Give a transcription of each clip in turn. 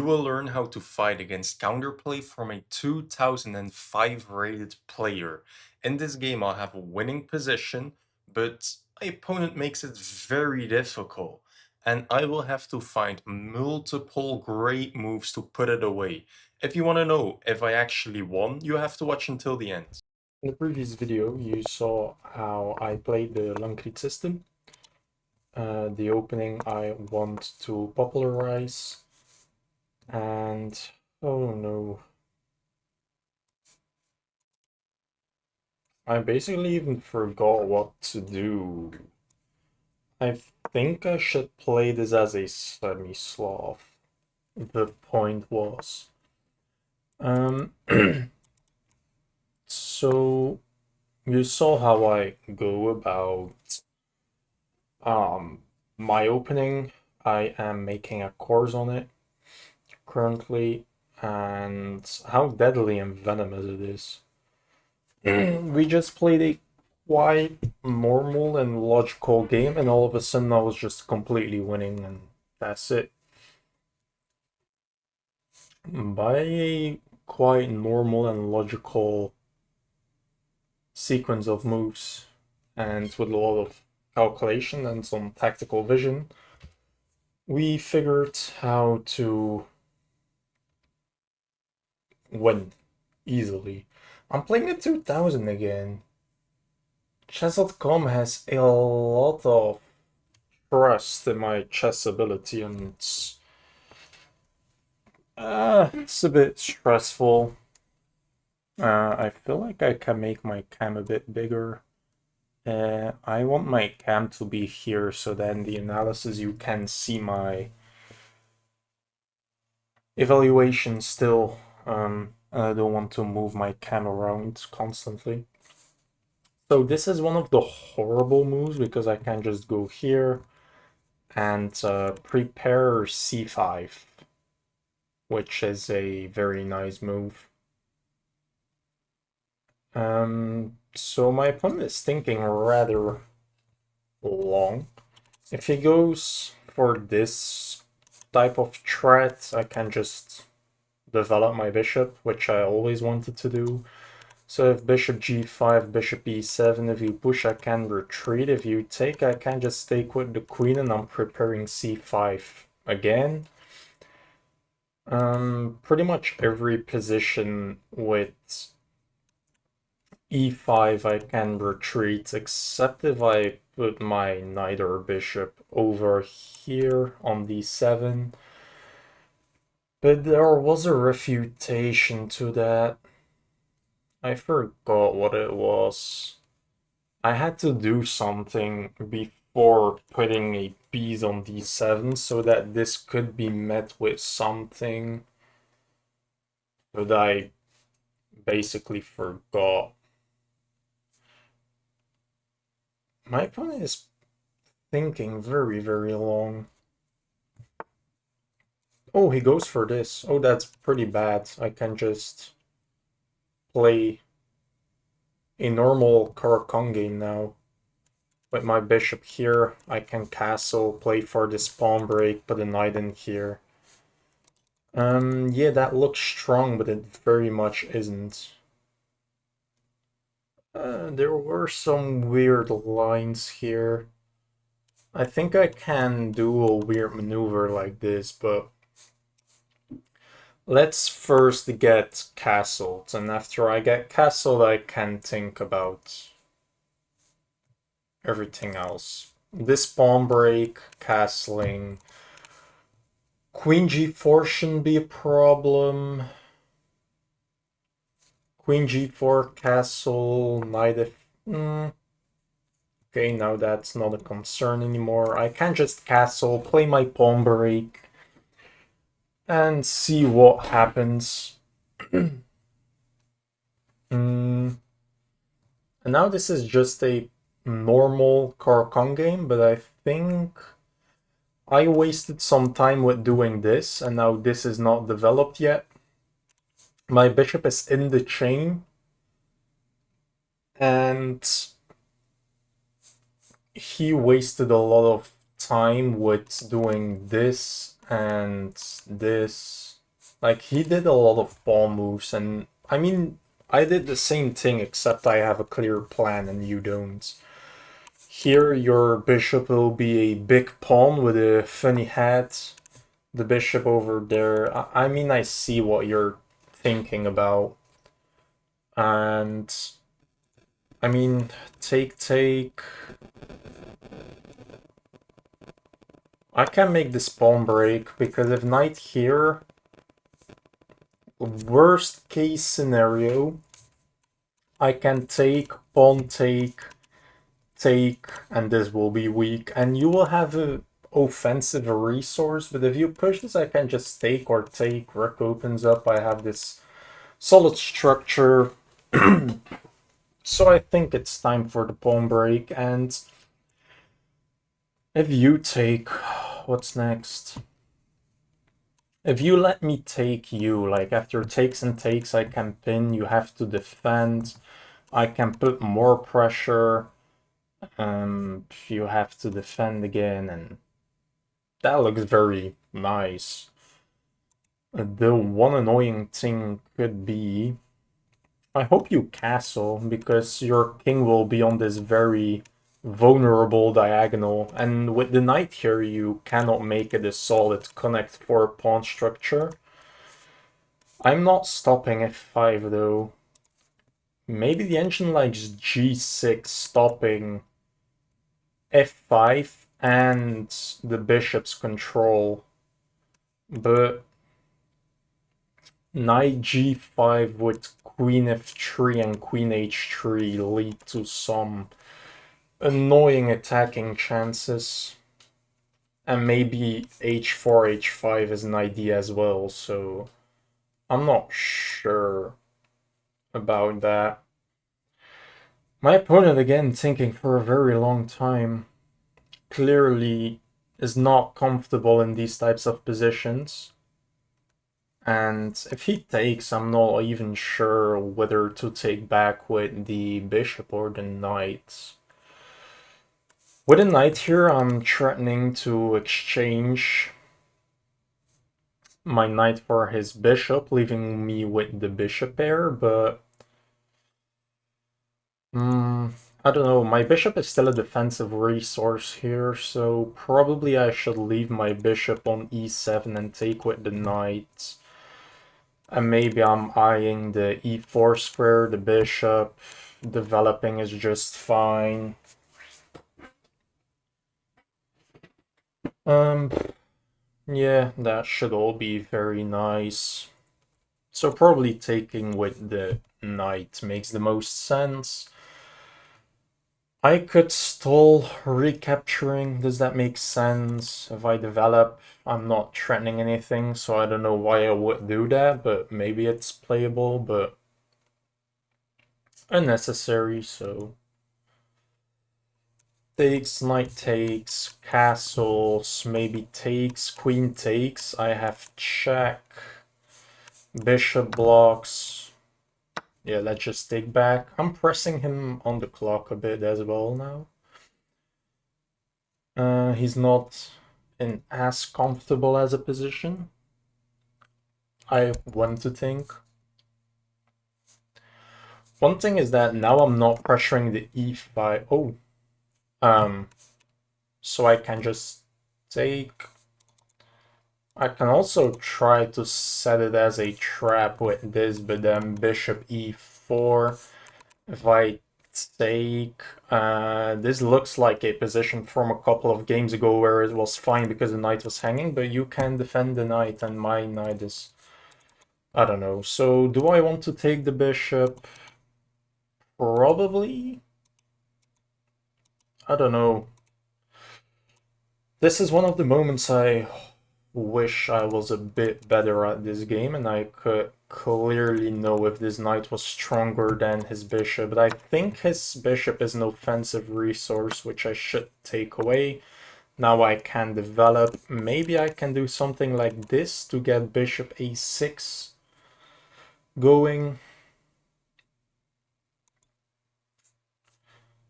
You will learn how to fight against Counterplay from a 2005 rated player. In this game, I'll have a winning position, but my opponent makes it very difficult, and I will have to find multiple great moves to put it away. If you want to know if I actually won, you have to watch until the end. In the previous video, you saw how I played the learnchess system. The opening I want to popularize, and oh no, I basically even forgot what to do. I think I should play this as a semi-Slav. The point was. Um, so you saw how I go about my opening. I am making a course on it currently, and how deadly and venomous it is. We just played a quite normal and logical game, and all of a sudden I was just completely winning, and that's it. By a quite normal and logical sequence of moves, and with a lot of calculation and some tactical vision, we figured how to win easily. I'm playing at 2000 again. Chess.com has a lot of trust in my chess ability, and it's a bit stressful. I feel like I can make my cam a bit bigger. I want my cam to be here so that in the analysis you can see my evaluation still. I don't want to move my cam around constantly. So this is one of the horrible moves because I can just go here and prepare c5, which is a very nice move. So my opponent is thinking rather long. If he goes for this type of threat, I can just develop my bishop, which I always wanted to do. So if bishop g5, bishop e7, if you push, I can retreat. If you take, I can just take with the queen, and I'm preparing c5 again. Pretty much every position with e5 I can retreat, except if I put my knight or bishop over here on d7. But there was a refutation to that. I forgot what it was. I had to do something before putting a piece on d7 so that this could be met with something. But I basically forgot. My opponent is thinking very, very long. Oh, he goes for this. Oh, that's pretty bad. I can just play a normal Karakong game now. With my bishop here, I can castle, play for this pawn break, put a knight in here. Yeah, that looks strong, but it very much isn't. There were some weird lines here. I think I can do a weird maneuver like this, but let's first get castled, and after I get castled, I can think about everything else. This pawn break, castling, queen g4 shouldn't be a problem. Queen g4, castle, knight f... Okay, now that's not a concern anymore. I can just castle, play my pawn break, and see what happens. And now this is just a normal Karakong game, but I think I wasted some time with doing this, and now this is not developed yet. My bishop is in the chain, and he wasted a lot of time with doing this and this. Like, he did a lot of pawn moves, and I mean, I did the same thing, except I have a clear plan and you don't. Here, your bishop will be a big pawn with a funny hat. The bishop over there. I mean, I see what you're thinking about. And I mean, take. I can make this pawn break because if knight here, worst case scenario, I can take, pawn take, and this will be weak. And you will have a offensive resource, but if you push this, I can just take or take. Rook opens up. I have this solid structure. So I think it's time for the pawn break. And if you take, what's next? If you let me take you, like after takes and takes, I can pin, you have to defend. I can put more pressure. You have to defend again, and that looks very nice. The one annoying thing could be, I hope you castle, because your king will be on this very vulnerable diagonal, and with the knight here, you cannot make it a solid connect for pawn structure. I'm not stopping f5 though. Maybe the engine likes g6 stopping f5 and the bishop's control, but knight g5 with queen f3 and queen h3 lead to some annoying attacking chances. And maybe h4, h5 is an idea as well, so I'm not sure about that. My opponent, again, thinking for a very long time, clearly is not comfortable in these types of positions. And if he takes, I'm not even sure whether to take back with the bishop or the knight. With a knight here, I'm threatening to exchange my knight for his bishop, leaving me with the bishop pair, but I don't know, my bishop is still a defensive resource here, so probably I should leave my bishop on e7 and take with the knight. And maybe I'm eyeing the e4 square, the bishop. Developing is just fine. Yeah, that should all be very nice. So probably taking with the knight makes the most sense. I could stall recapturing. Does that make sense? If I develop, I'm not threatening anything, so I don't know why I would do that, but maybe it's playable, but unnecessary, so takes, knight takes, castles, maybe takes, queen takes. I have check, bishop blocks. Yeah, let's just take back. I'm pressing him on the clock a bit as well now. He's not in as comfortable as a position, I want to think. One thing is that now I'm not pressuring the e5. Oh, so I can just take. I can also try to set it as a trap with this, but then bishop e4. If I take, this looks like a position from a couple of games ago where it was fine because the knight was hanging, but you can defend the knight and my knight is, I don't know. So do I want to take the bishop? Probably. I don't know. This is one of the moments I wish I was a bit better at this game and I could clearly know if this knight was stronger than his bishop, but I think his bishop is an offensive resource which I should take away. Now I can develop. Maybe I can do something like this to get bishop a6 going.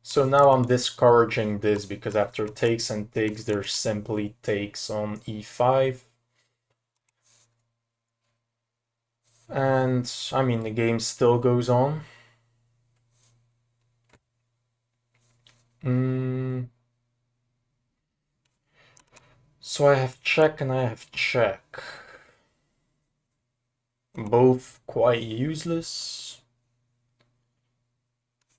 So now I'm discouraging this because after takes and takes, there's simply takes on e5. And I mean, the game still goes on. So I have check and I have check. Both quite useless.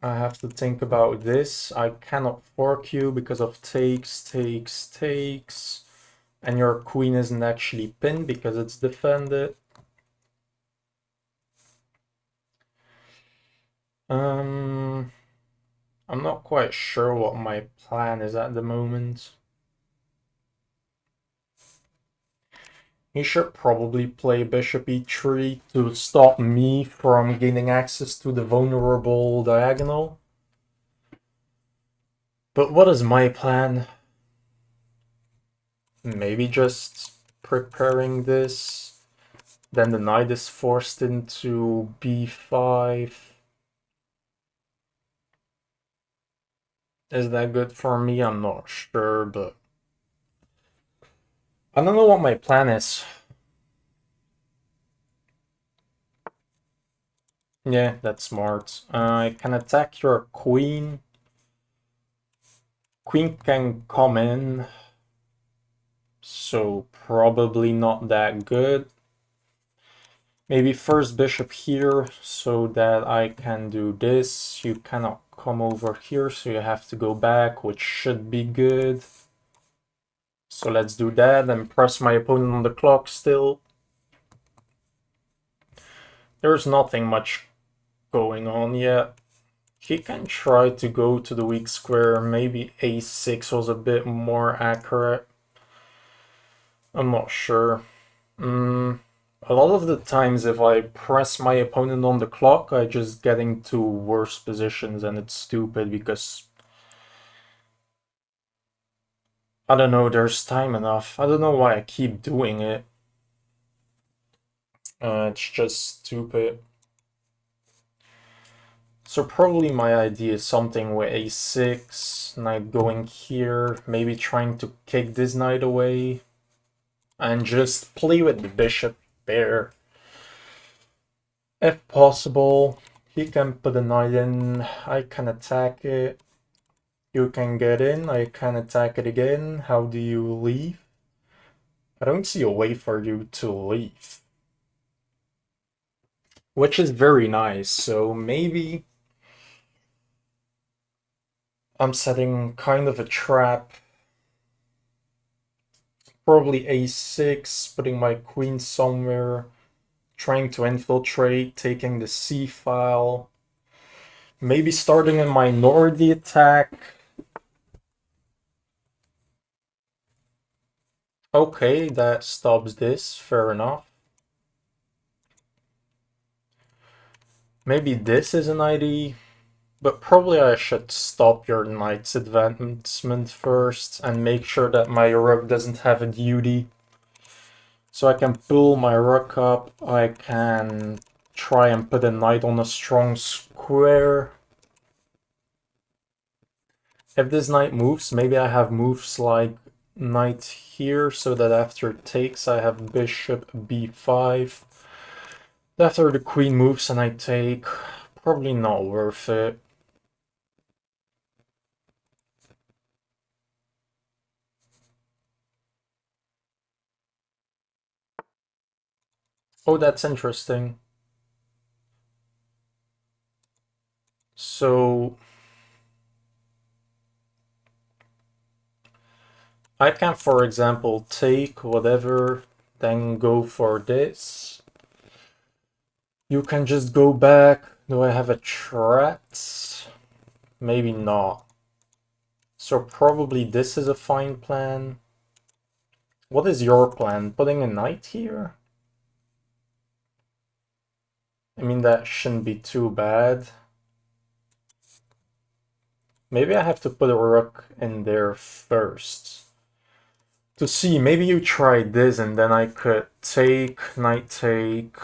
I have to think about this. I cannot fork you because of takes, takes, takes. And your queen isn't actually pinned because it's defended. I'm not quite sure what my plan is at the moment. He should probably play bishop e3 to stop me from gaining access to the vulnerable diagonal. But what is my plan? Maybe just preparing this. Then the knight is forced into b5. Is that good for me? I'm not sure, but I don't know what my plan is. Yeah, that's smart. I can attack your queen. Queen can come in, so probably not that good. Maybe first bishop here so that I can do this. You cannot come over here, so you have to go back, which should be good. So let's do that and press my opponent on the clock still. There's nothing much going on yet. He can try to go to the weak square. Maybe a6 was a bit more accurate. I'm not sure. A lot of the times if I press my opponent on the clock, I just get into worse positions and it's stupid because I don't know, there's time enough. I don't know why I keep doing it. It's just stupid. So probably my idea is something with a6, knight going here, maybe trying to kick this knight away, and just play with the bishop there. If possible, he can put a knight in, I can attack it. You can get in, I can attack it again. How do you leave? I don't see a way for you to leave. Which is very nice, so maybe I'm setting kind of a trap. Probably a6, putting my queen somewhere, trying to infiltrate, taking the c-file. Maybe starting a minority attack. Okay, that stops this, fair enough. Maybe this is an ID, but probably I should stop your knight's advancement first and make sure that my rook doesn't have a duty. So I can pull my rook up, I can try and put a knight on a strong square. If this knight moves, maybe I have moves like knight here, so that after it takes I have bishop b5. After the queen moves and I take, probably not worth it. Oh, that's interesting. So I can, for example, take whatever, then go for this. You can just go back. Do I have a threat? Maybe not. So probably this is a fine plan. What is your plan? Putting a knight here? I mean, that shouldn't be too bad. Maybe I have to put a rook in there first. To see, maybe you try this and then I could take, knight take,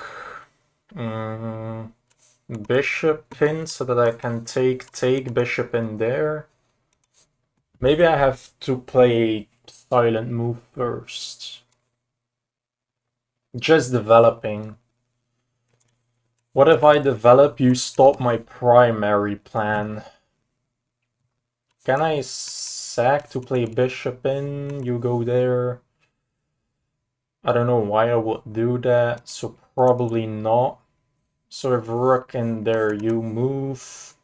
bishop pin so that I can take bishop in there. Maybe I have to play silent move first. Just developing. What if I develop, you stop my primary plan? Can I sack to play bishop in? You go there. I don't know why I would do that, so probably not. So if rook in there, you move.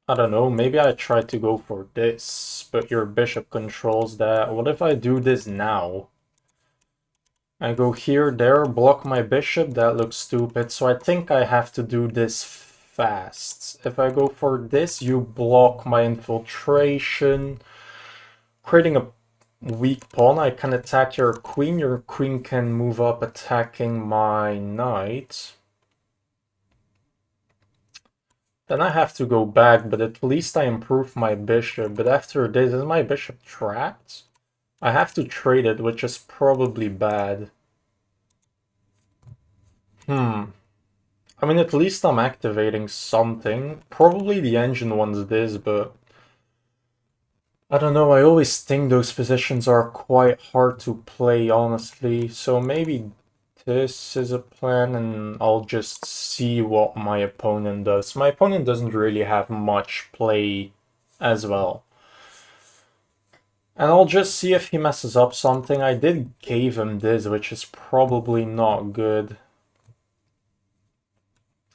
I don't know, maybe I try to go for this, but your bishop controls that. What if I do this now? I go here, there, block my bishop, that looks stupid, so I think I have to do this fast. If I go for this, you block my infiltration, creating a weak pawn. I can attack your queen can move up attacking my knight. Then I have to go back, but at least I improve my bishop. But after this, is my bishop trapped? I have to trade it, which is probably bad. I mean, at least I'm activating something. Probably the engine wants this, but I don't know. I always think those positions are quite hard to play, honestly. So maybe this is a plan, and I'll just see what my opponent does. My opponent doesn't really have much play as well. And I'll just see if he messes up something. I did gave him this, which is probably not good.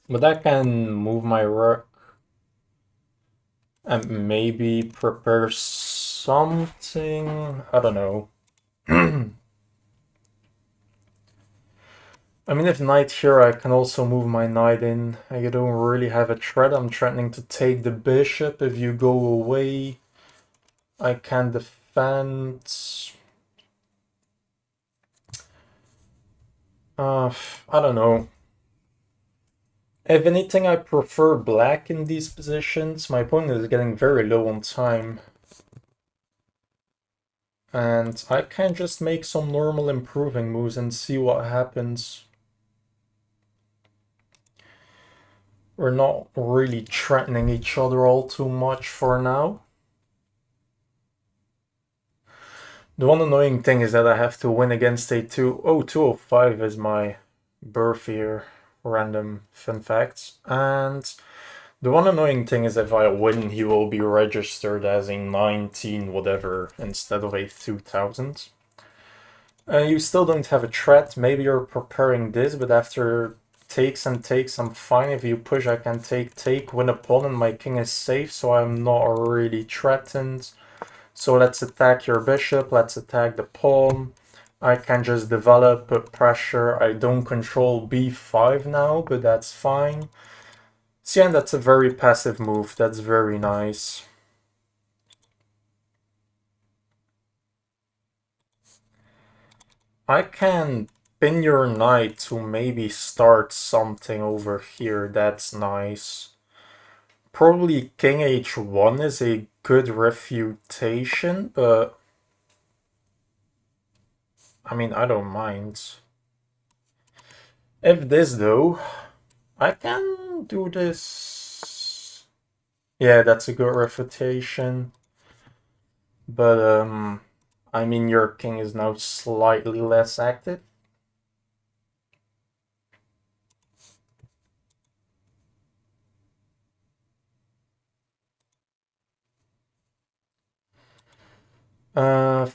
But that can move my rook. And maybe prepare something. I don't know. I mean, if knight here, I can also move my knight in. I don't really have a threat. I'm threatening to take the bishop. If you go away, I can defend. I don't know. If anything, I prefer black in these positions. My opponent is getting very low on time. And I can just make some normal improving moves and see what happens. We're not really threatening each other all too much for now. The one annoying thing is that I have to win against a 205 is my birth year, random fun facts. And the one annoying thing is if I win, he will be registered as a 19 whatever instead of a 2000. You still don't have a threat. Maybe you're preparing this, but after takes and takes, I'm fine. If you push, I can take, win a pawn, and my king is safe, so I'm not really threatened. So let's attack your bishop, let's attack the pawn. I can just develop, put pressure. I don't control b5 now, but that's fine. See, and that's a very passive move. That's very nice. I can pin your knight to maybe start something over here. That's nice. Probably king h1 is a good refutation, but I mean, I don't mind. If this though, I can do this. Yeah, that's a good refutation. But I mean, your king is now slightly less active. Uh,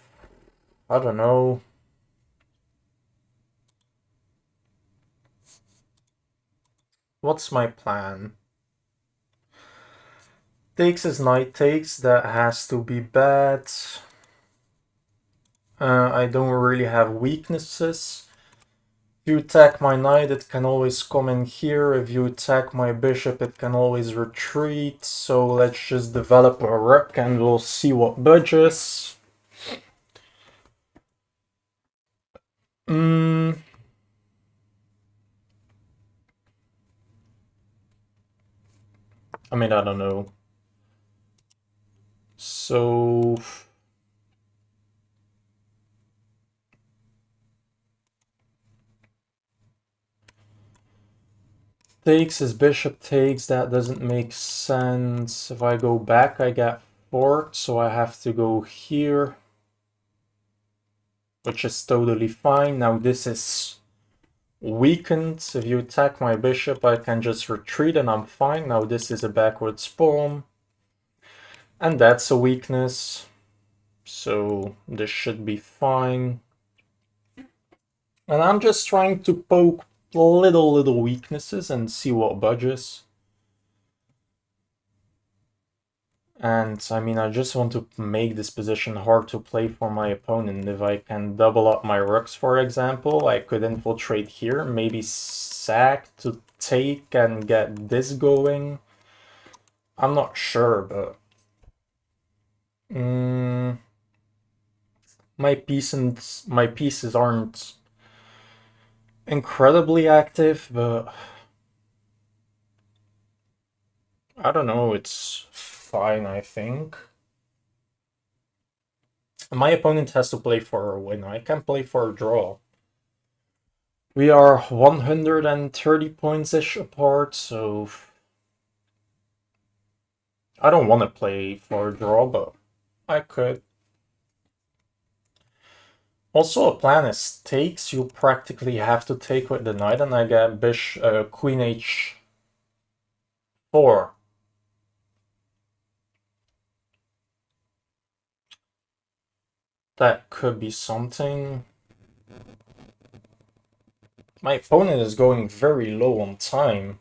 I don't know. What's my plan? Takes his knight takes, that has to be bad. I don't really have weaknesses. If you attack my knight, it can always come in here. If you attack my bishop, it can always retreat. So let's just develop a rook and we'll see what budges. I mean, I don't know. So takes his bishop takes, that doesn't make sense. If I go back, I get forked, so I have to go here. which is totally fine. Now this is weakened. If you attack my bishop, I can just retreat and I'm fine. Now this is a backwards pawn. And that's a weakness. So this should be fine. And I'm just trying to poke little weaknesses and see what budges. And I mean, I just want to make this position hard to play for my opponent. If I can double up my rooks, for example, I could infiltrate here, maybe sack to take and get this going. I'm not sure, but my pieces aren't incredibly active, but I don't know, it's fine, I think. My opponent has to play for a win. I can play for a draw. We are 130 points-ish apart, so I don't want to play for a draw, but I could. Also, a plan is takes. You practically have to take with the knight, and I get queen h4. That could be something. My opponent is going very low on time,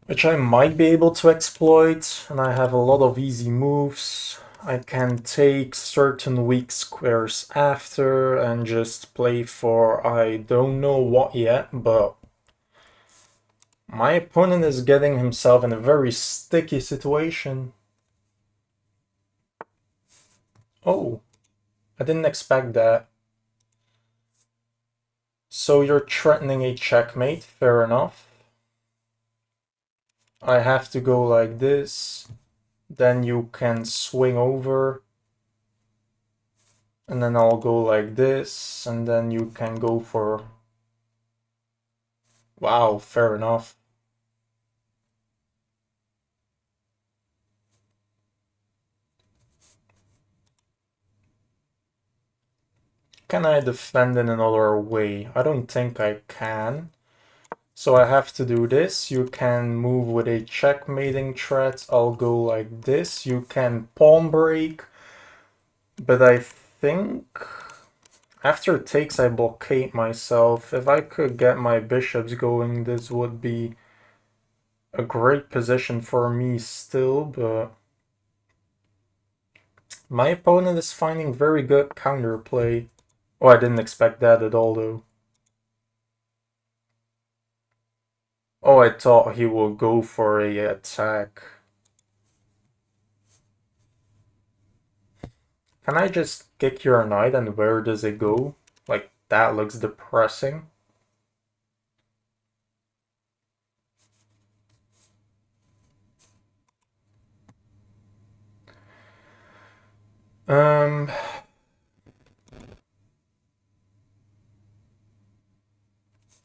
which I might be able to exploit, and I have a lot of easy moves. I can take certain weak squares after and just play for I don't know what yet, but my opponent is getting himself in a very sticky situation. Oh, I didn't expect that. So you're threatening a checkmate, fair enough. I have to go like this, then you can swing over, and then I'll go like this, and then you can go for... Wow, fair enough. Can I defend in another way? I don't think I can. So I have to do this. You can move with a checkmating threat. I'll go like this. You can pawn break. But I think after takes I blockade myself. If I could get my bishops going, this would be a great position for me still, but my opponent is finding very good counterplay. Oh, I didn't expect that at all though. Oh, I thought he would go for a attack. Can I just kick your knight and where does it go? Like, that looks depressing.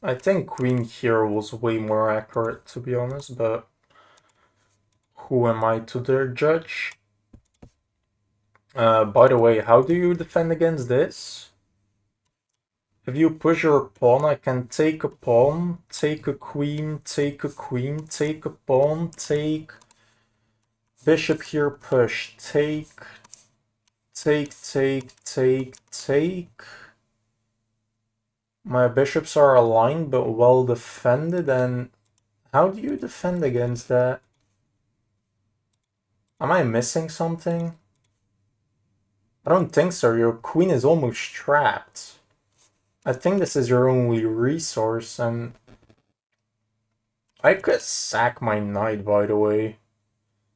I think queen here was way more accurate, to be honest, but who am I to judge? By the way, how do you defend against this? If you push your pawn, I can take a pawn, take a queen, take a queen, take a pawn, take... Bishop here, push, take, take, take. My bishops are aligned but well defended, and how do you defend against that? Am I missing something? I don't think so. Your queen is almost trapped. I think this is your only resource, and I could sack my knight, by the way.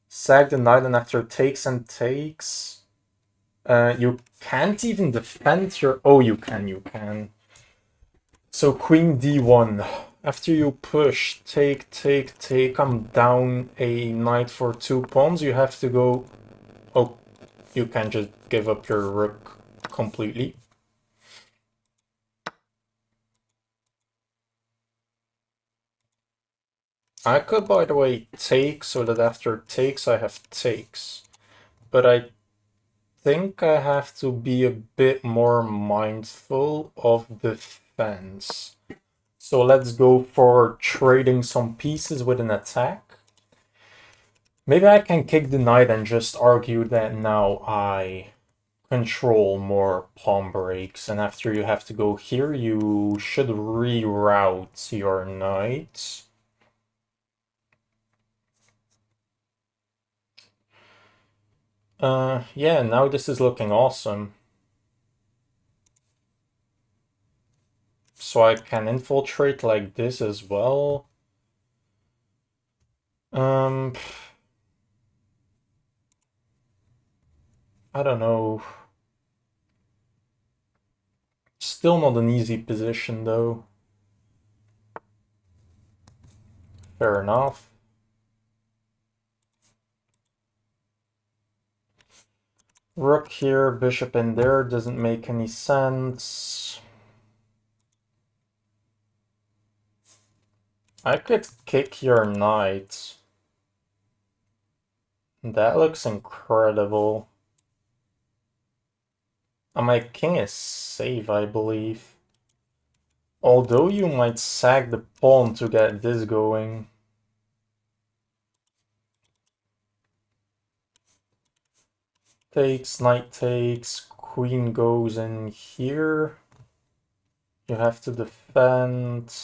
Sack the knight, and after takes and takes, you can't even defend your... Oh, you can. So queen d1. After you push, take, I'm down a knight for 2 pawns. You have to go... Oh, you can just give up your rook completely. I could, by the way, take so that after takes I have takes. But I think I have to be a bit more mindful of defense. So let's go for trading some pieces with an attack. Maybe I can kick the knight and just argue that now I control more pawn breaks, and after you have to go here, you should reroute your knight. Yeah, now this is looking awesome. So I can infiltrate like this as well. I don't know. Still not an easy position though. Fair enough. Rook here, bishop in there, doesn't make any sense. I could kick your knight. That looks incredible. And my king is safe, I believe. Although you might sack the pawn to get this going. Takes, knight takes, queen goes in here. You have to defend.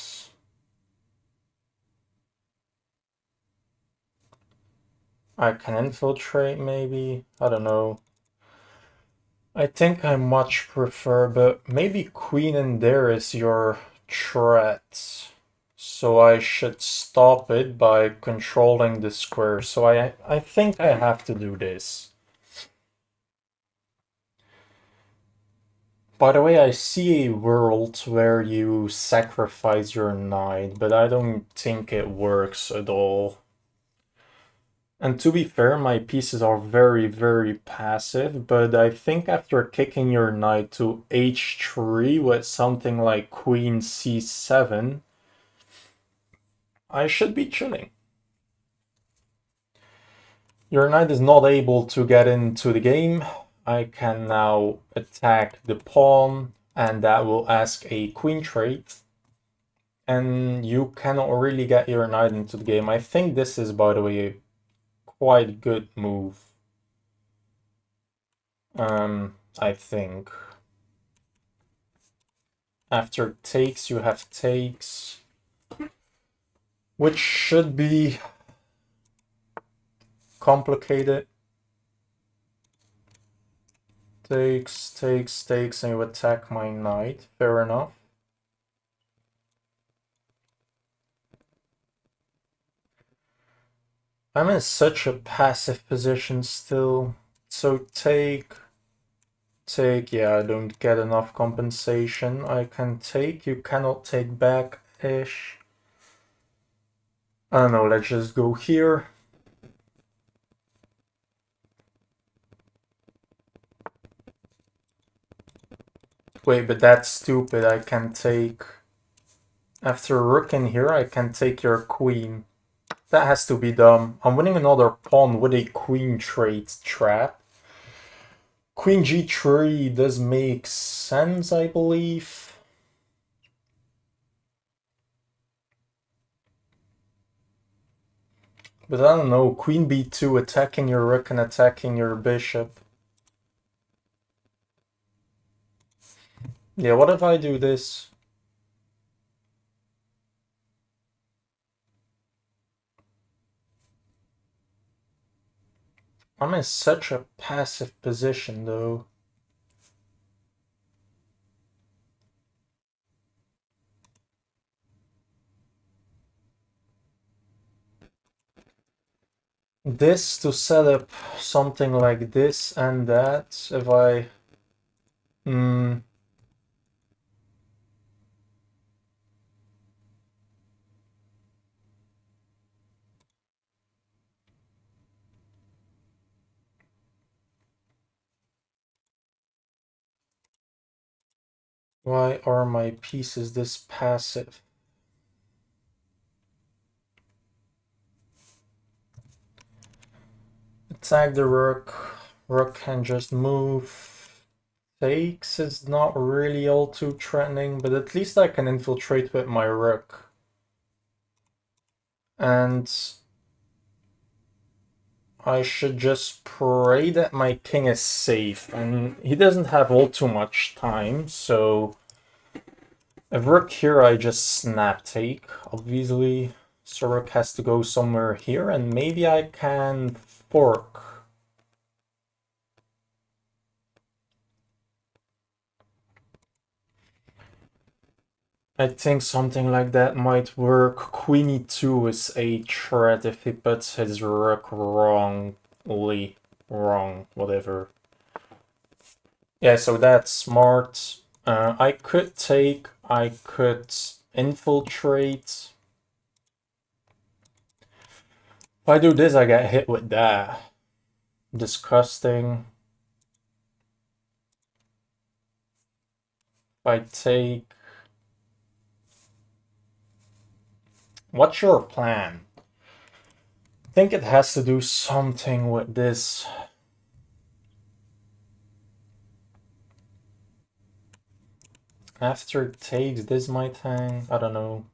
I can infiltrate maybe, I don't know. I think I much prefer, but maybe queen in there is your threat. So I should stop it by controlling the square. So I think I have to do this. By the way, I see a world where you sacrifice your knight, but I don't think it works at all. And to be fair, my pieces are very, very passive, but I think after kicking your knight to h3 with something like queen c7, I should be chilling. Your knight is not able to get into the game. I can now attack the pawn, and that will ask a queen trait. And you cannot really get your knight into the game. I think this is, by the way, a quite good move. I think. After takes, you have takes, which should be complicated. Takes, takes, takes, and you attack my knight. Fair enough. I'm in such a passive position still. So take, take, yeah, I don't get enough compensation. I can take, you cannot take back-ish. I don't know, let's just go here. Wait, but that's stupid. I can take... After rook in here, I can take your queen. That has to be dumb. I'm winning another pawn with a queen trait trap. Queen g3 does make sense, I believe. But I don't know, queen b2 attacking your rook and attacking your bishop. Yeah, what if I do this? I'm in such a passive position, though. This to set up something like this and that, if I... Why are my pieces this passive? Attack the rook. Rook can just move. Takes is not really all too threatening, but at least I can infiltrate with my rook. And I should just pray that my king is safe, and he doesn't have all too much time, so if rook here, I just snap take, obviously. So rook has to go somewhere here, and maybe I can fork. I think something like that might work. Queen e2 is a threat if he puts his rook wrongly. Wrong, whatever. Yeah, so that's smart. I could take, I could infiltrate. If I do this, I get hit with that. Disgusting. If I take... What's your plan? I think it has to do something with this. After it takes, this might hang. I don't know.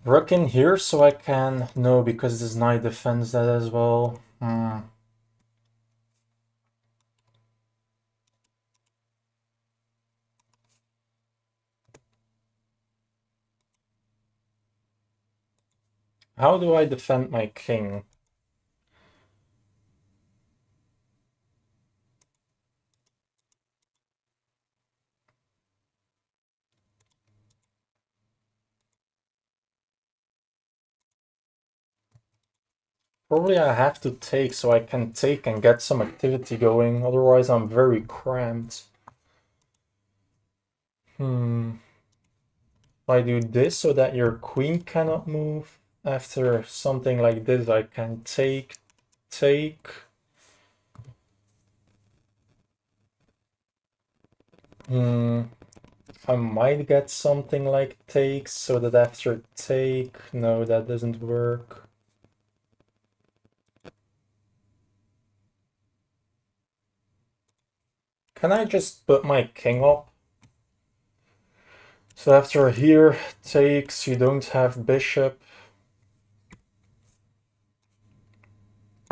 Rook in here so I can... No, because this knight defends that as well. How do I defend my king? Probably I have to take so I can take and get some activity going, otherwise I'm very cramped. If I do this so that your queen cannot move, after something like this I can take. I might get something like takes so that after take, no, that doesn't work. Can I just put my king up? So after here takes, you don't have bishop.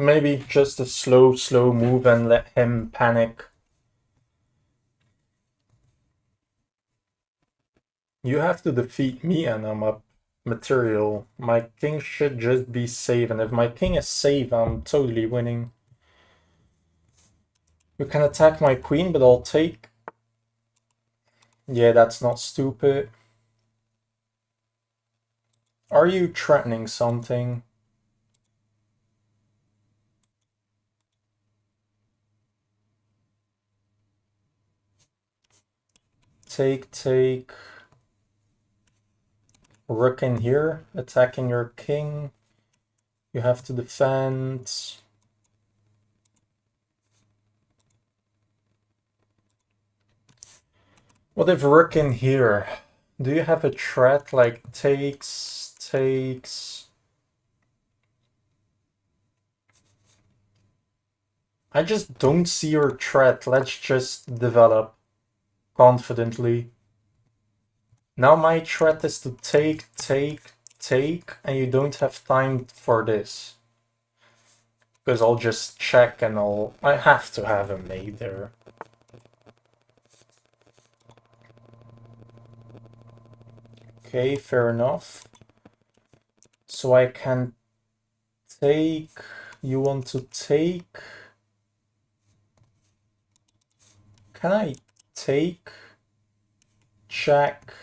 Maybe just a slow move and let him panic. You have to defeat me and I'm up material. My king should just be safe, and if my king is safe, I'm totally winning. You can attack my queen, but I'll take. Yeah, that's not stupid. Are you threatening something? Take. Rook in here, attacking your king. You have to defend. What if rook in here? Do you have a threat like takes? I just don't see your threat. Let's just develop confidently. Now my threat is to take, and you don't have time for this. Because I'll just check and I have to have a mate there. Okay, fair enough. So I can take, you want to take? Can I take? Check.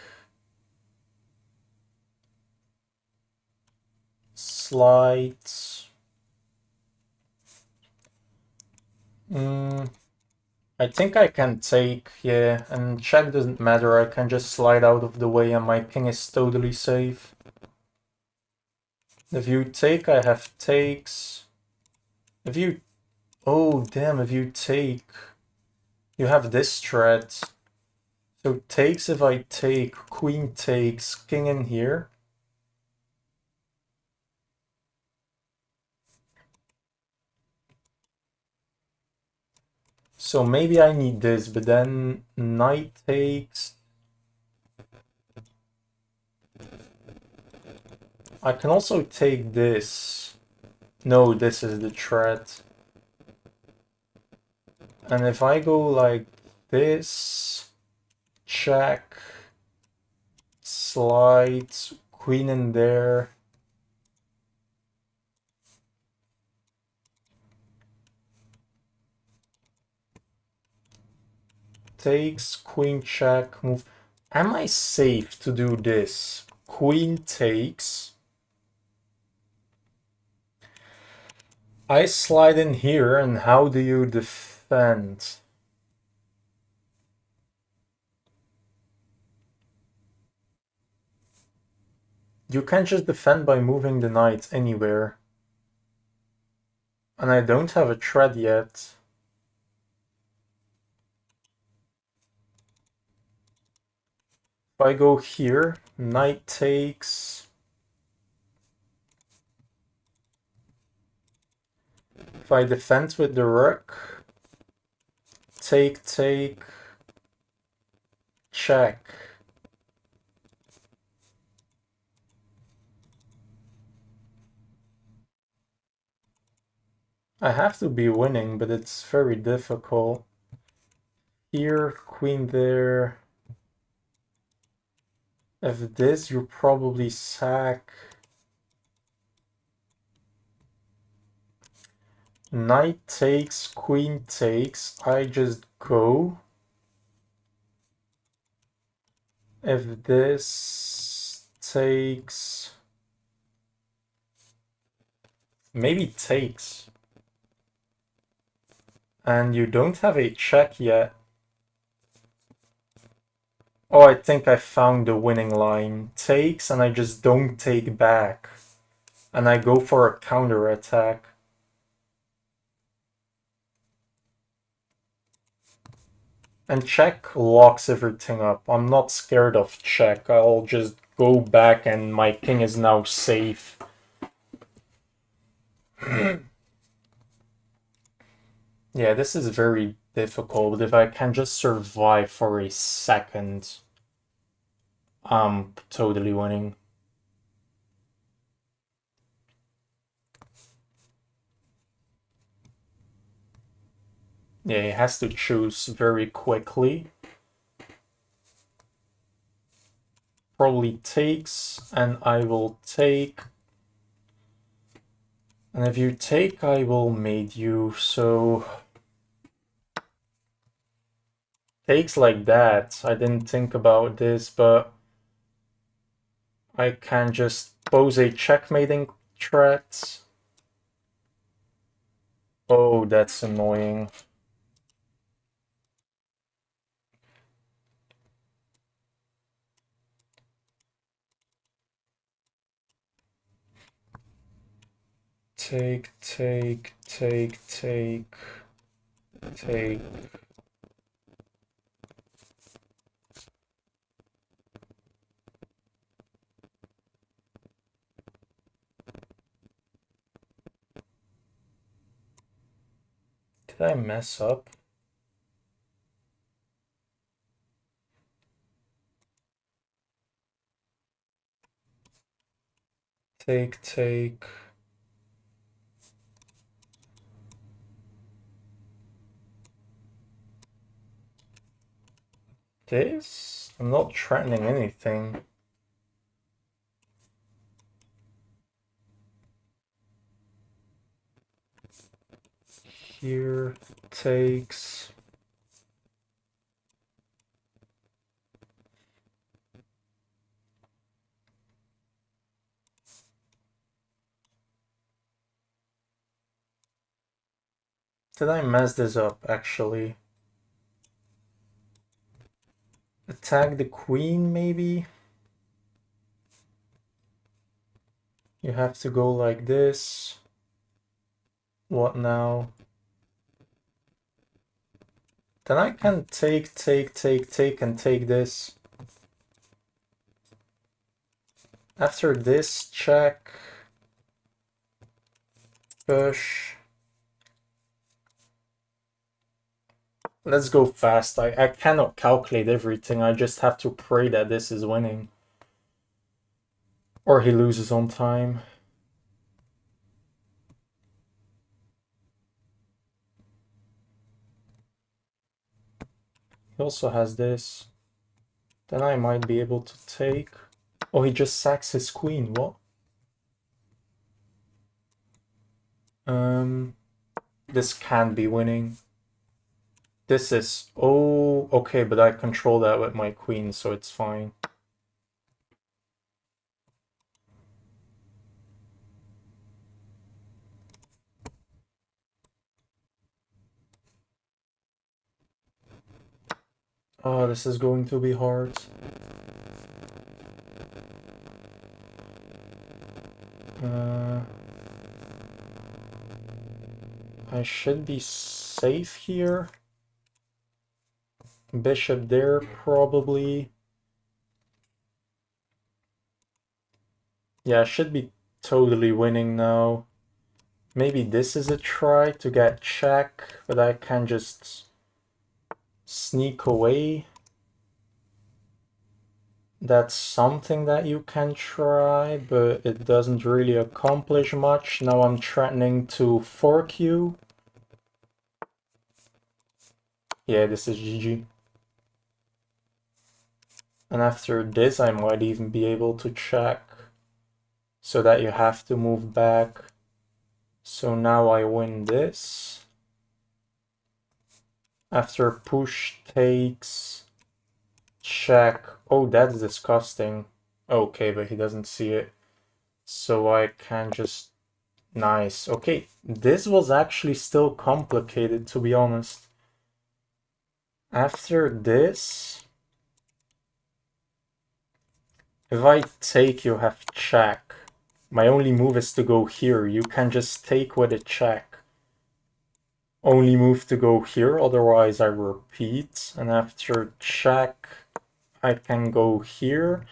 Slides. I think I can take, yeah, and check doesn't matter. I can just slide out of the way and my king is totally safe. If you take, I have takes. If you... Oh, damn, if you take... You have this threat. So takes if I take, queen takes, king in here. So maybe I need this, but then knight takes. I can also take this. No, this is the threat. And if I go like this, check, slide, queen in there. Takes, queen check, move. Am I safe to do this? Queen takes. I slide in here, and how do you defend? You can't just defend by moving the knight anywhere. And I don't have a threat yet. If I go here, knight takes. If I defend with the rook, take, take, check. I have to be winning, but it's very difficult. Here, queen there. If this, you probably sack. Knight takes, queen takes. I just go. If this takes... Maybe takes. And you don't have a check yet. Oh, I think I found the winning line. Takes, and I just don't take back. And I go for a counter attack. And check locks everything up. I'm not scared of check. I'll just go back and my king is now safe. Yeah, this is very difficult. If I can just survive for a second, I'm totally winning. Yeah, he has to choose very quickly. Probably takes, and I will take. And if you take, I will mate you, so... Takes like that. I didn't think about this, but... I can just pose a checkmating threat. Oh, that's annoying. Take, take, take, take, take. Did I mess up? Take, take. This? I'm not threatening anything. Here, takes. Did I mess this up, actually? Attack the queen, maybe? You have to go like this. What now? Then I can take, take, take, take, and take this. After this, check. Push. Let's go fast. I cannot calculate everything. I just have to pray that this is winning. Or he loses on time. He also has this. Then I might be able to take. Oh, he just sacks his queen. What? This can't be winning. This is... Oh, okay, but I control that with my queen, so it's fine. Oh, this is going to be hard. I should be safe here. Bishop there, probably. Yeah, I should be totally winning now. Maybe this is a try to get check, but I can just sneak away. That's something that you can try, but it doesn't really accomplish much. Now I'm threatening to fork you. Yeah, this is GG. And after this, I might even be able to check so that you have to move back. So now I win this. After push takes, check. Oh, that's disgusting. Okay, but he doesn't see it. So I can just... Nice. Okay, this was actually still complicated, to be honest. After this... If I take, you have check. My only move is to go here. You can just take with a check. Only move to go here, otherwise I repeat. And after check, I can go here.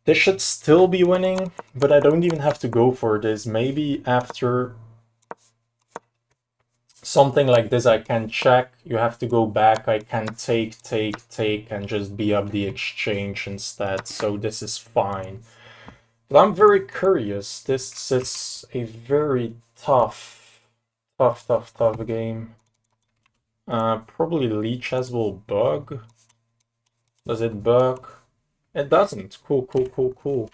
This should still be winning, but I don't even have to go for this. Maybe after something like this I can check. You have to go back. I can take, and just be up the exchange instead. So this is fine. But I'm very curious. This is a very tough game. Probably leeches will bug. Does it bug? It doesn't. Cool.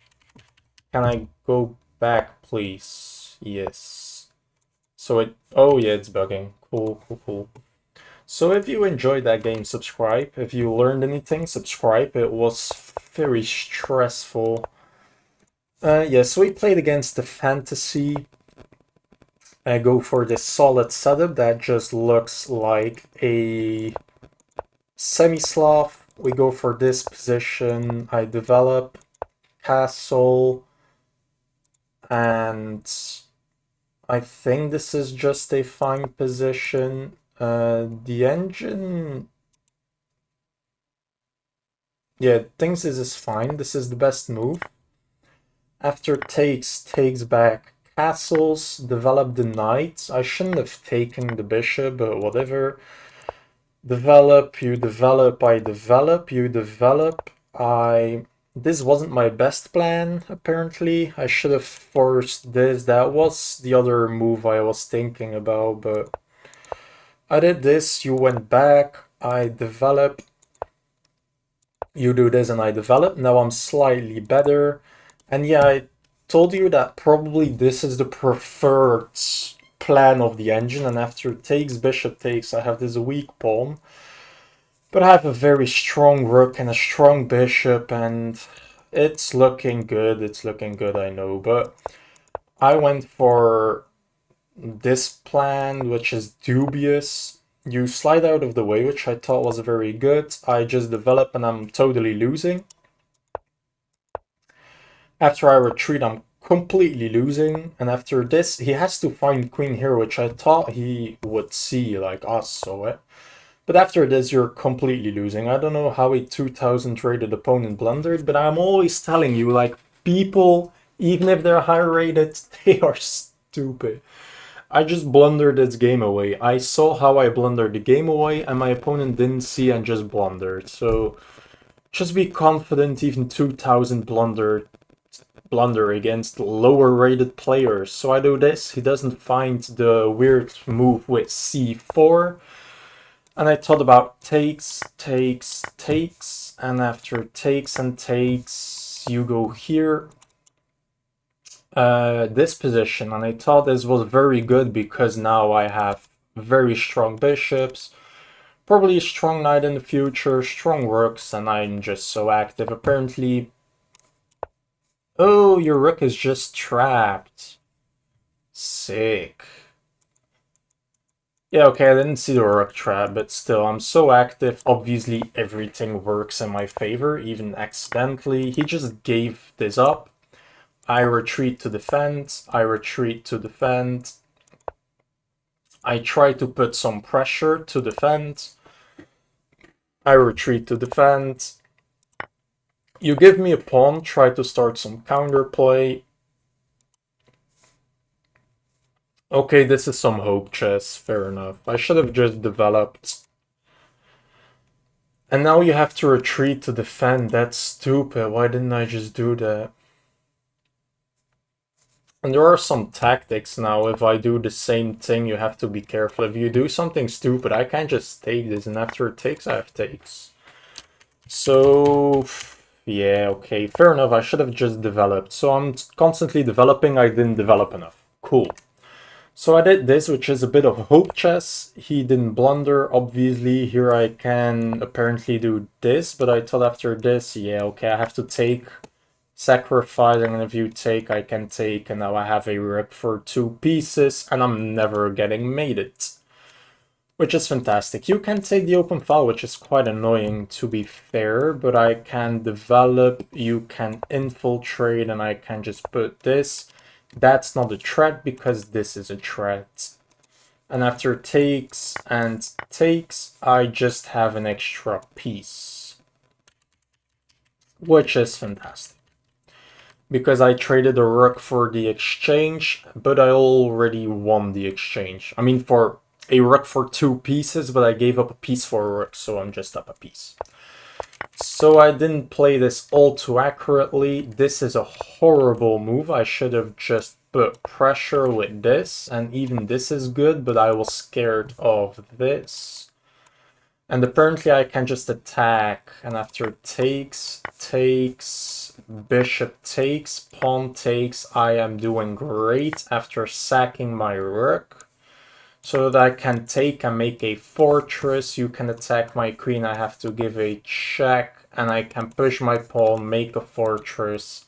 Can I go back, please? Yes. So it... Oh yeah, it's bugging. Cool. So if you enjoyed that game, subscribe. If you learned anything, subscribe. It was very stressful. So we played against the Fantasy. I go for this solid setup that just looks like a semi-Slav. We go for this position. I develop castle, and I think this is just a fine position. The engine... Yeah, thinks this is fine. This is the best move. After takes back castles, develop the knights. I shouldn't have taken the bishop, but whatever. Develop, you develop, I develop, you develop. This wasn't my best plan, apparently. I should have forced this. That was the other move I was thinking about, but I did this, you went back, I develop, you do this, and I develop. Now I'm slightly better. And yeah, I told you that probably this is the preferred plan of the engine, and after takes, bishop takes, I have this weak pawn. But I have a very strong rook and a strong bishop, and it's looking good. It's looking good, I know. But I went for this plan, which is dubious. You slide out of the way, which I thought was very good. I just develop and I'm totally losing. After I retreat, I'm completely losing. And after this, he has to find queen here, which I thought he would see, like us saw it. But after this, you're completely losing. I don't know how a 2000 rated opponent blundered, but I'm always telling you, like, people, even if they're high rated, they are stupid. I just blundered its game away. I saw how I blundered the game away, and my opponent didn't see and just blundered. So just be confident, even 2000 blunder against lower rated players. So I do this, he doesn't find the weird move with c4. And I thought about takes, takes, takes, and after takes and takes, you go here, this position. And I thought this was very good because now I have very strong bishops, probably a strong knight in the future, strong rooks, and I'm just so active. Apparently, oh, your rook is just trapped. Sick. Yeah, okay, I didn't see the rook trap, but still, I'm so active. Obviously, everything works in my favor, even accidentally. He just gave this up. I retreat to defend. I retreat to defend. I try to put some pressure to defend. I retreat to defend. You give me a pawn, try to start some counterplay. Okay, this is some hope chess, fair enough. I should have just developed. And now you have to retreat to defend. That's stupid. Why didn't I just do that? And there are some tactics now. If I do the same thing, you have to be careful. If you do something stupid, I can't just take this, and after it takes, I have takes. So, yeah, okay, fair enough. I should have just developed. So I'm constantly developing. I didn't develop enough. Cool. So I did this, which is a bit of hope chess. He didn't blunder, obviously. Here I can apparently do this, but I thought after this, yeah, okay, I have to take, sacrifice, and if you take, I can take, and now I have a rook for 2 pieces, and I'm never getting mated. Which is fantastic. You can take the open file, which is quite annoying to be fair, but I can develop, you can infiltrate, and I can just put this. That's not a threat because this is a threat. And after takes and takes, I just have an extra piece. Which is fantastic. Because I traded a rook for the exchange, but I already won the exchange. I mean, for a rook for 2 pieces, but I gave up a piece for a rook, so I'm just up a piece. So I didn't play this all too accurately. This is a horrible move. I should have just put pressure with this, and even this is good, but I was scared of this. And apparently I can just attack, and after takes, takes, bishop takes, pawn takes, I am doing great after sacking my rook. So that I can take and make a fortress. You can attack my queen, I have to give a check, and I can push my pawn, make a fortress.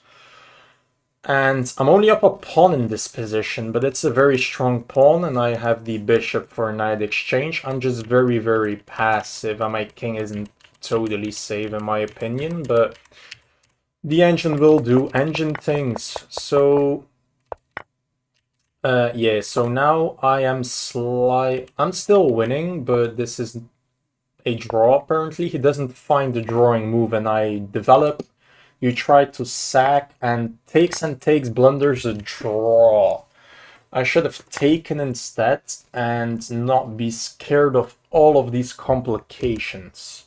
And I'm only up a pawn in this position, but it's a very strong pawn, and I have the bishop for a knight exchange. I'm just very, very passive, and my king isn't totally safe in my opinion, but the engine will do engine things. So yeah, so now I am I'm still winning, but this is a draw apparently. He doesn't find the drawing move, and I develop. You try to sack, and takes blunders a draw. I should have taken instead and not be scared of all of these complications.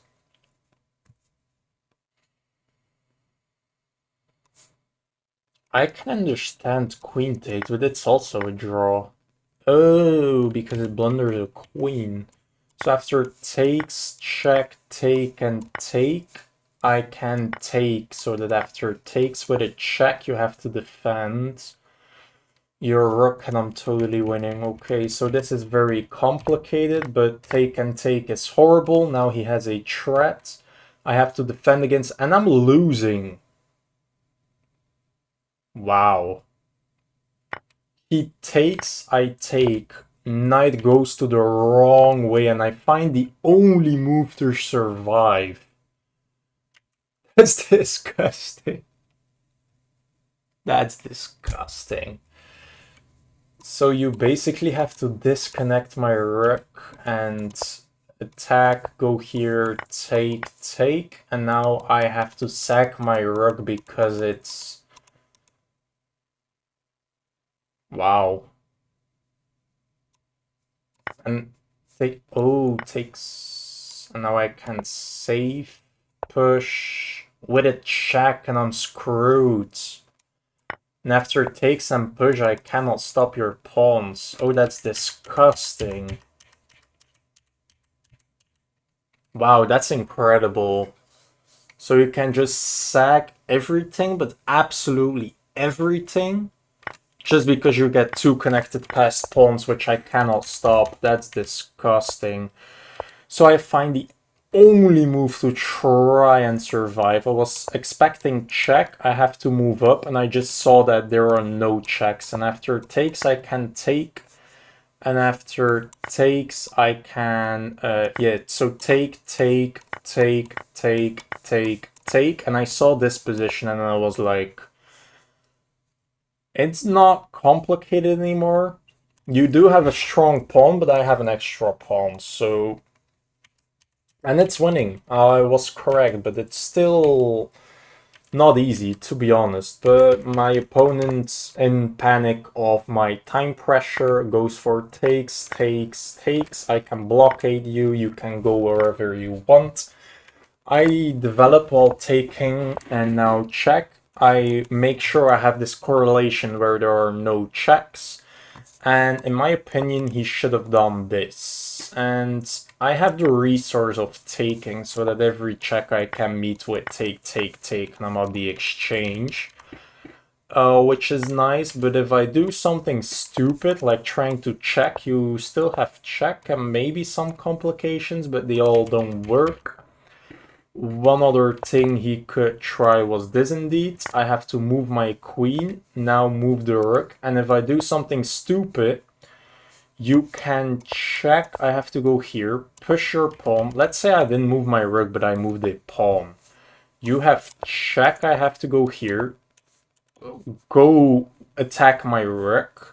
I can understand queen takes, but it's also a draw. Oh, because it blunders a queen. So after takes, check, take, and take, I can take, so that after takes with a check, you have to defend your rook, and I'm totally winning. Okay, so this is very complicated, but take and take is horrible. Now he has a threat. I have to defend against, and I'm losing. Wow. He takes, I take. Knight goes to the wrong way, and I find the only move to survive. That's disgusting. That's disgusting. So you basically have to disconnect my rook and attack, go here, take, take, and now I have to sack my rook because it's... Wow. And takes, and now I can save, push with a check, and I'm screwed. And after it takes and push, I cannot stop your pawns. Oh, that's disgusting. Wow, that's incredible. So you can just sack everything, but absolutely everything, just because you get two connected passed pawns, which I cannot stop. That's disgusting. So I find the only move to try and survive. I was expecting check, I have to move up, and I just saw that there are no checks. And after takes, I can take, and after takes, I can, yeah, so take, and I saw this position, and I was like, it's not complicated anymore. You do have a strong pawn, but I have an extra pawn, so... And it's winning. I was correct, but it's still not easy, to be honest. But my opponent, in panic of my time pressure, goes for takes. I can blockade you. You can go wherever you want. I develop while taking and now check. I make sure I have this correlation where there are no checks. And in my opinion, he should have done this. And I have the resource of taking so that every check I can meet with take, and I'm on the exchange. Which is nice, but if I do something stupid, like trying to check, you still have check and maybe some complications, but they all don't work. One other thing he could try was this indeed. I have to move my queen, now move the rook, and if I do something stupid, you can check. I have to go here, push your pawn. Let's say I didn't move my rook, but I moved a pawn. You have check, I have to go here, go attack my rook.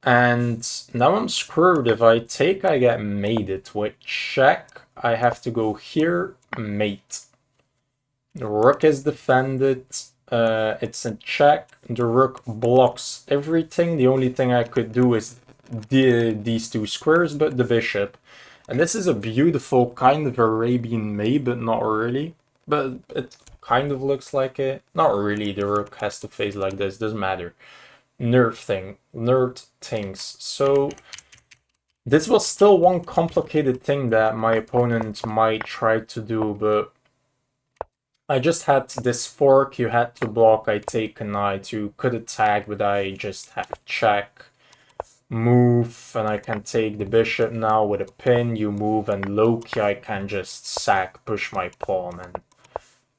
And now I'm screwed. If I take, I get mated. With check, I have to go here, mate. The rook is defended. It's a check. The rook blocks everything. The only thing I could do is these two squares, but the bishop. And this is a beautiful kind of Arabian May, but not really. But it kind of looks like it. Not really. The rook has to face like this. Doesn't matter. Nerd things. So this was still one complicated thing that my opponent might try to do, but I just had this fork, you had to block, I take a knight, you could attack, but I just have check, move, and I can take the bishop now with a pin, you move, and Loki, I can just sack, push my pawn, and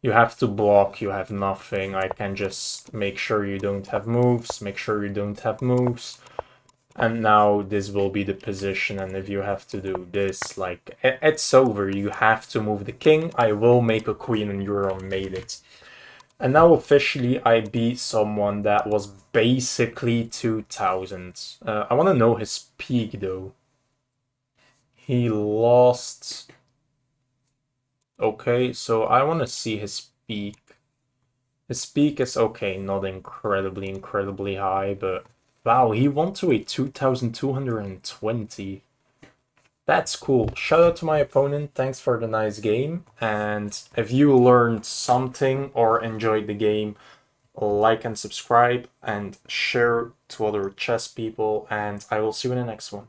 you have to block, you have nothing, I can just make sure you don't have moves, make sure you don't have moves, and now this will be the position, and if you have to do this, like, it's over. You have to move the king. I will make a queen and you're mated. And now officially I beat someone that was basically 2000. I want to know his peak though. He lost... Okay, so I want to see his peak. His peak is okay, not incredibly high, but... Wow, he won to a 2220. That's cool. Shout out to my opponent. Thanks for the nice game. And if you learned something or enjoyed the game, like and subscribe and share to other chess people. And I will see you in the next one.